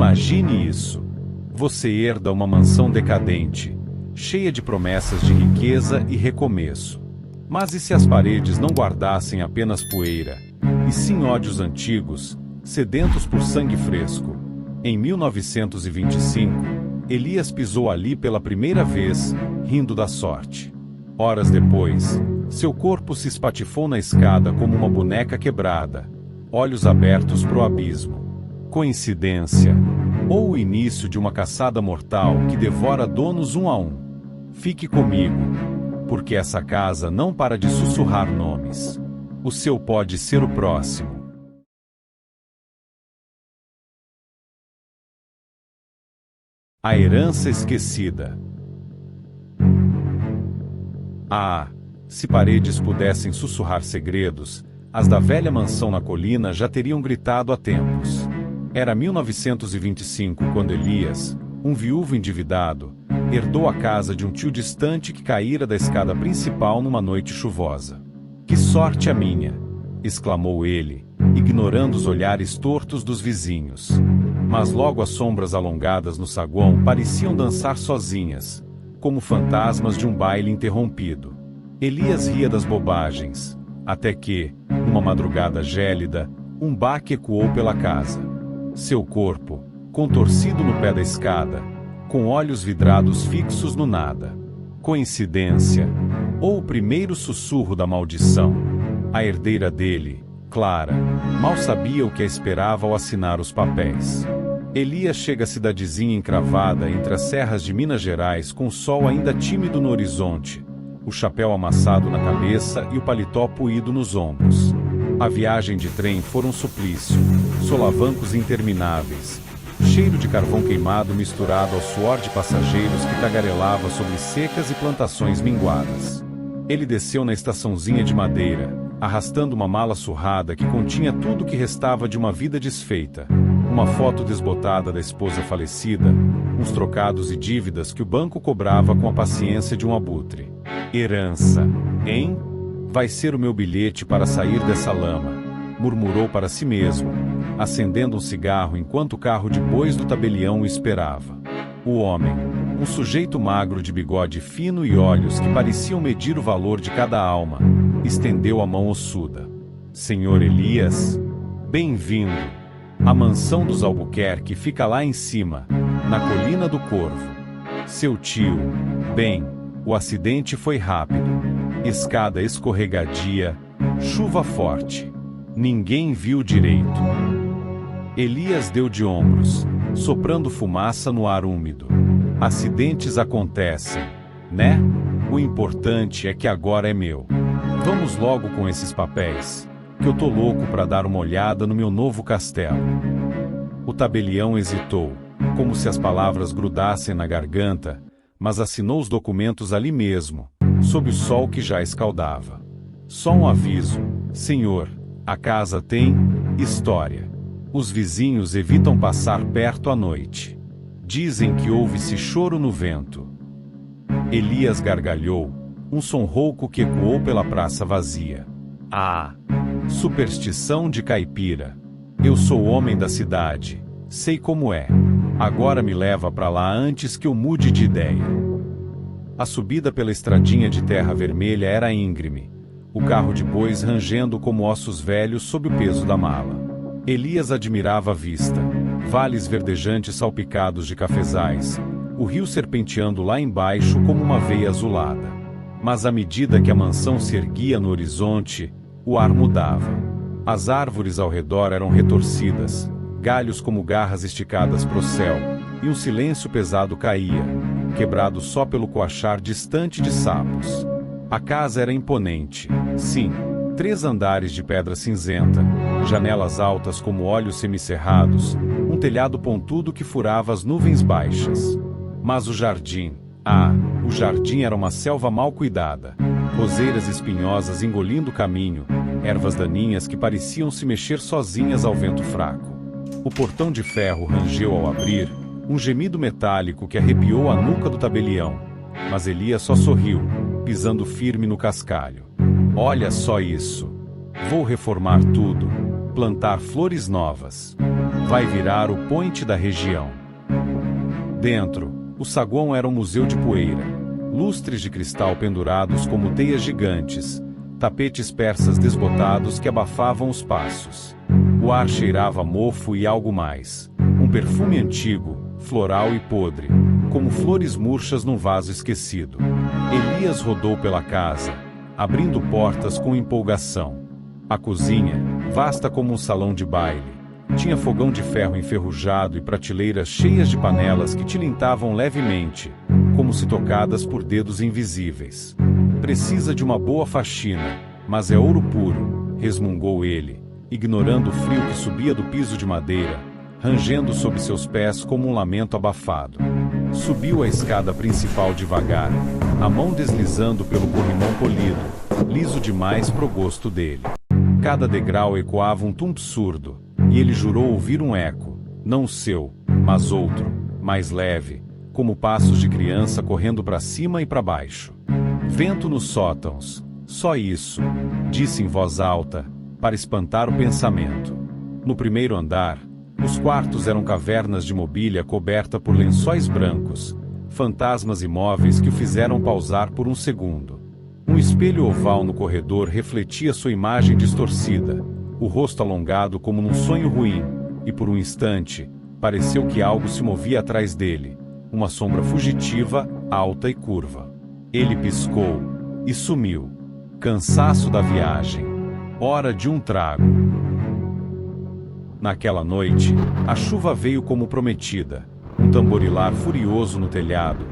Imagine isso. Você herda uma mansão decadente, cheia de promessas de riqueza e recomeço. Mas e se as paredes não guardassem apenas poeira, e sim ódios antigos, sedentos por sangue fresco? Em 1925, Elias pisou ali pela primeira vez, rindo da sorte. Horas depois, seu corpo se espatifou na escada como uma boneca quebrada, olhos abertos pro abismo. Coincidência? Ou o início de uma caçada mortal que devora donos um a um? Fique comigo, porque essa casa não para de sussurrar nomes. O seu pode ser o próximo. A herança esquecida. Ah, se paredes pudessem sussurrar segredos, as da velha mansão na colina já teriam gritado há tempos. Era 1925 quando Elias, um viúvo endividado, herdou a casa de um tio distante que caíra da escada principal numa noite chuvosa. "Que sorte a minha!" exclamou ele, ignorando os olhares tortos dos vizinhos. Mas logo as sombras alongadas no saguão pareciam dançar sozinhas, como fantasmas de um baile interrompido. Elias ria das bobagens, até que, numa madrugada gélida, um baque ecoou pela casa. Seu corpo, contorcido no pé da escada, com olhos vidrados fixos no nada. Coincidência? Ou o primeiro sussurro da maldição? A herdeira dele, Clara, mal sabia o que a esperava ao assinar os papéis. Elias chega à cidadezinha encravada entre as serras de Minas Gerais com o sol ainda tímido no horizonte, o chapéu amassado na cabeça e o paletó puído nos ombros. A viagem de trem foi um suplício, solavancos intermináveis, cheiro de carvão queimado misturado ao suor de passageiros que tagarelava sobre secas e plantações minguadas. Ele desceu na estaçãozinha de madeira, arrastando uma mala surrada que continha tudo o que restava de uma vida desfeita. Uma foto desbotada da esposa falecida, uns trocados e dívidas que o banco cobrava com a paciência de um abutre. Herança, hein? Vai ser o meu bilhete para sair dessa lama, murmurou para si mesmo, acendendo um cigarro enquanto o carro de bois do tabelião o esperava. O homem, um sujeito magro de bigode fino e olhos que pareciam medir o valor de cada alma, estendeu a mão ossuda. "Senhor Elias, bem-vindo. A mansão dos Albuquerque fica lá em cima, na colina do Corvo. Seu tio, bem, o acidente foi rápido. Escada escorregadia, chuva forte. Ninguém viu direito." Elias deu de ombros, soprando fumaça no ar úmido. "Acidentes acontecem, né? O importante é que agora é meu. Vamos logo com esses papéis, que eu tô louco para dar uma olhada no meu novo castelo." O tabelião hesitou, como se as palavras grudassem na garganta, mas assinou os documentos ali mesmo, sob o sol que já escaldava. "Só um aviso, senhor, a casa tem história. Os vizinhos evitam passar perto à noite. Dizem que ouve-se choro no vento." Elias gargalhou, um som rouco que ecoou pela praça vazia. "Ah, superstição de caipira. Eu sou homem da cidade, sei como é. Agora me leva para lá antes que eu mude de ideia." A subida pela estradinha de terra vermelha era íngreme, o carro de bois rangendo como ossos velhos sob o peso da mala. Elias admirava a vista, vales verdejantes salpicados de cafezais, o rio serpenteando lá embaixo como uma veia azulada. Mas à medida que a mansão se erguia no horizonte, o ar mudava. As árvores ao redor eram retorcidas, galhos como garras esticadas pro céu, e um silêncio pesado caía, quebrado só pelo coachar distante de sapos. A casa era imponente, sim, 3 andares de pedra cinzenta, janelas altas como olhos semicerrados, um telhado pontudo que furava as nuvens baixas. Mas o jardim, o jardim era uma selva mal cuidada, roseiras espinhosas engolindo o caminho, ervas daninhas que pareciam se mexer sozinhas ao vento fraco. O portão de ferro rangeu ao abrir, um gemido metálico que arrepiou a nuca do tabelião, mas Elias só sorriu, pisando firme no cascalho. "Olha só isso. Vou reformar tudo, plantar flores novas. Vai virar o point da região. Dentro, o saguão era um museu de poeira. Lustres de cristal pendurados como teias gigantes, tapetes persas desbotados que abafavam os passos. O ar cheirava a mofo e algo mais. Um perfume antigo, floral e podre, como flores murchas num vaso esquecido. Elias rodou pela casa, abrindo portas com empolgação. A cozinha, vasta como um salão de baile, tinha fogão de ferro enferrujado e prateleiras cheias de panelas que tilintavam levemente, como se tocadas por dedos invisíveis. Precisa de uma boa faxina, mas é ouro puro, resmungou ele, ignorando o frio que subia do piso de madeira, rangendo sob seus pés como um lamento abafado. Subiu a escada principal devagar, a mão deslizando pelo corrimão polido, liso demais pro gosto dele. Cada degrau ecoava um tum surdo, e ele jurou ouvir um eco, não o seu, mas outro, mais leve, como passos de criança correndo para cima e para baixo. Vento nos sótãos, só isso, disse em voz alta, para espantar o pensamento. No primeiro andar, os quartos eram cavernas de mobília coberta por lençóis brancos, fantasmas imóveis que o fizeram pausar por um segundo. Um espelho oval no corredor refletia sua imagem distorcida, o rosto alongado como num sonho ruim, e por um instante, pareceu que algo se movia atrás dele, uma sombra fugitiva, alta e curva. Ele piscou e sumiu. Cansaço da viagem. Hora de um trago. Naquela noite, a chuva veio como prometida, um tamborilar furioso no telhado,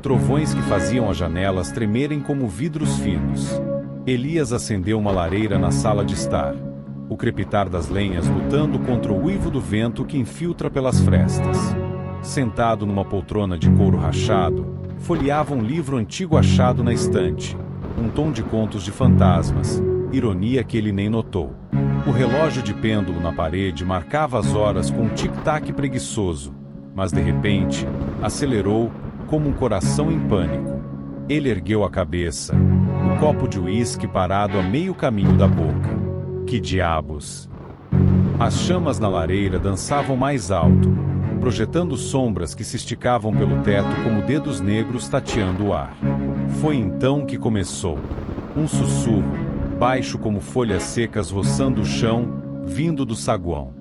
trovões que faziam as janelas tremerem como vidros finos. Elias acendeu uma lareira na sala de estar, o crepitar das lenhas lutando contra o uivo do vento que infiltra pelas frestas. Sentado numa poltrona de couro rachado, folheava um livro antigo achado na estante, um tom de contos de fantasmas, ironia que ele nem notou. O relógio de pêndulo na parede marcava as horas com um tic-tac preguiçoso, mas de repente, acelerou como um coração em pânico. Ele ergueu a cabeça, o copo de uísque parado a meio caminho da boca. Que diabos! As chamas na lareira dançavam mais alto, projetando sombras que se esticavam pelo teto como dedos negros tateando o ar. Foi então que começou. Um sussurro, baixo como folhas secas roçando o chão, vindo do saguão.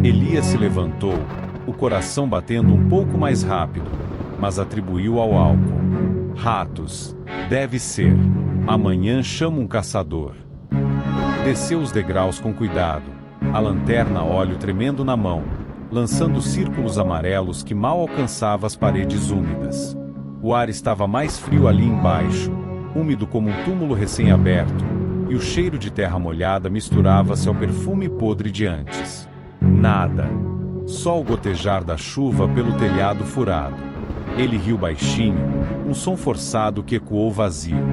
Elias se levantou, o coração batendo um pouco mais rápido, mas atribuiu ao álcool. Ratos. Deve ser. Amanhã chamo um caçador. Desceu os degraus com cuidado, a lanterna a óleo tremendo na mão, lançando círculos amarelos que mal alcançava as paredes úmidas. O ar estava mais frio ali embaixo, úmido como um túmulo recém-aberto, e o cheiro de terra molhada misturava-se ao perfume podre de antes. Nada. Só o gotejar da chuva pelo telhado furado. Ele riu baixinho, um som forçado que ecoou vazio.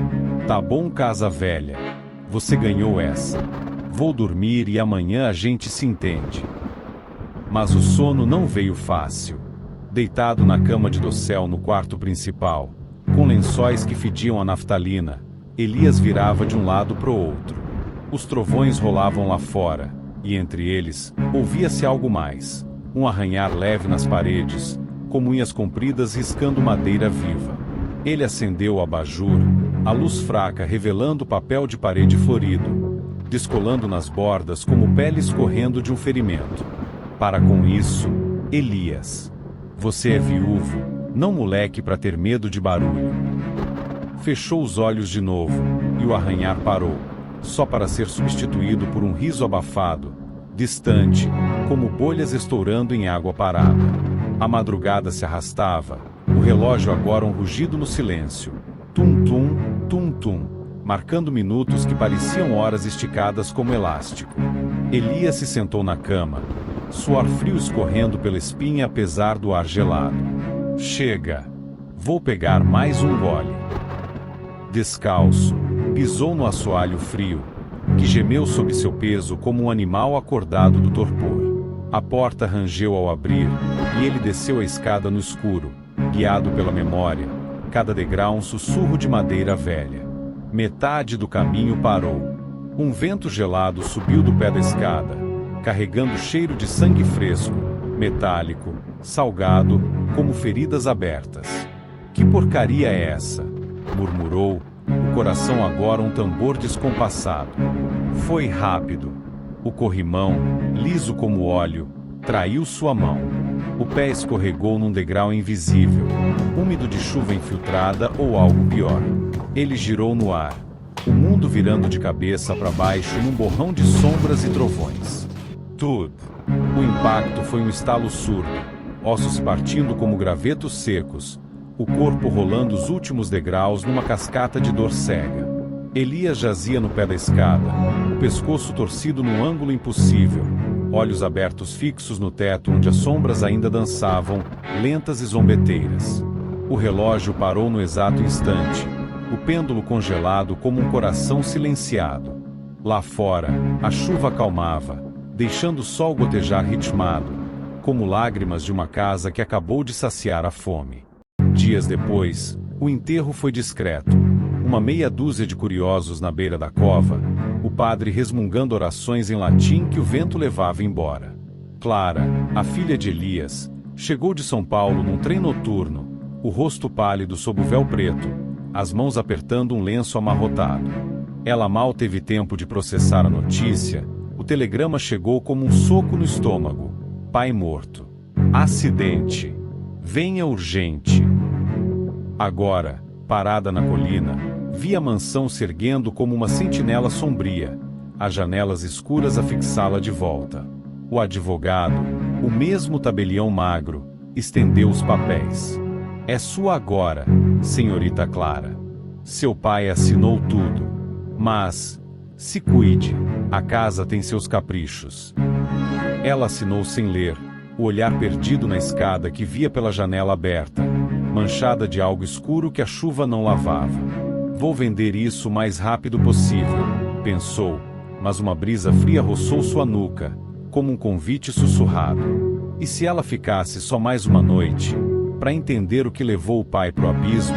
Tá bom, casa velha. Você ganhou essa. Vou dormir e amanhã a gente se entende. Mas o sono não veio fácil. Deitado na cama de dossel no quarto principal, com lençóis que fediam a naftalina, Elias virava de um lado pro outro. Os trovões rolavam lá fora, e entre eles, ouvia-se algo mais. Um arranhar leve nas paredes, como unhas compridas riscando madeira viva. Ele acendeu o abajur, a luz fraca revelando o papel de parede florido, descolando nas bordas como pele escorrendo de um ferimento. Para com isso, Elias. Você é viúvo, não moleque para ter medo de barulho. Fechou os olhos de novo, e o arranhar parou, só para ser substituído por um riso abafado, distante, como bolhas estourando em água parada. A madrugada se arrastava, o relógio agora um rugido no silêncio. Tum-tum, tum-tum, marcando minutos que pareciam horas esticadas como elástico. Elias se sentou na cama, suor frio escorrendo pela espinha apesar do ar gelado. Chega! Vou pegar mais um gole. Descalço, pisou no assoalho frio, que gemeu sob seu peso como um animal acordado do torpor. A porta rangeu ao abrir, e ele desceu a escada no escuro, guiado pela memória, cada degrau um sussurro de madeira velha. Metade do caminho parou. Um vento gelado subiu do pé da escada, carregando cheiro de sangue fresco, metálico, salgado, como feridas abertas. Que porcaria é essa? Murmurou, o coração agora um tambor descompassado. Foi rápido. O corrimão, liso como óleo, traiu sua mão. O pé escorregou num degrau invisível, úmido de chuva infiltrada ou algo pior. Ele girou no ar, o mundo virando de cabeça para baixo num borrão de sombras e trovões. Tudo. O impacto foi um estalo surdo, ossos partindo como gravetos secos, o corpo rolando os últimos degraus numa cascata de dor cega. Elias jazia no pé da escada, o pescoço torcido num ângulo impossível, olhos abertos fixos no teto onde as sombras ainda dançavam, lentas e zombeteiras. O relógio parou no exato instante, o pêndulo congelado como um coração silenciado. Lá fora, a chuva acalmava, deixando o sol gotejar ritmado, como lágrimas de uma casa que acabou de saciar a fome. Dias depois, o enterro foi discreto. Uma meia dúzia de curiosos na beira da cova, o padre resmungando orações em latim que o vento levava embora. Clara, a filha de Elias, chegou de São Paulo num trem noturno, o rosto pálido sob o véu preto, as mãos apertando um lenço amarrotado. Ela mal teve tempo de processar a notícia, o telegrama chegou como um soco no estômago. Pai morto. Acidente. Venha urgente. Agora, parada na colina, via a mansão se erguendo como uma sentinela sombria, as janelas escuras a fixá-la de volta. O advogado, o mesmo tabelião magro, estendeu os papéis. É sua agora, senhorita Clara. Seu pai assinou tudo. Mas, se cuide, a casa tem seus caprichos. Ela assinou sem ler, o olhar perdido na escada que via pela janela aberta, manchada de algo escuro que a chuva não lavava. Vou vender isso o mais rápido possível, pensou, mas uma brisa fria roçou sua nuca, como um convite sussurrado. E se ela ficasse só mais uma noite, para entender o que levou o pai pro abismo?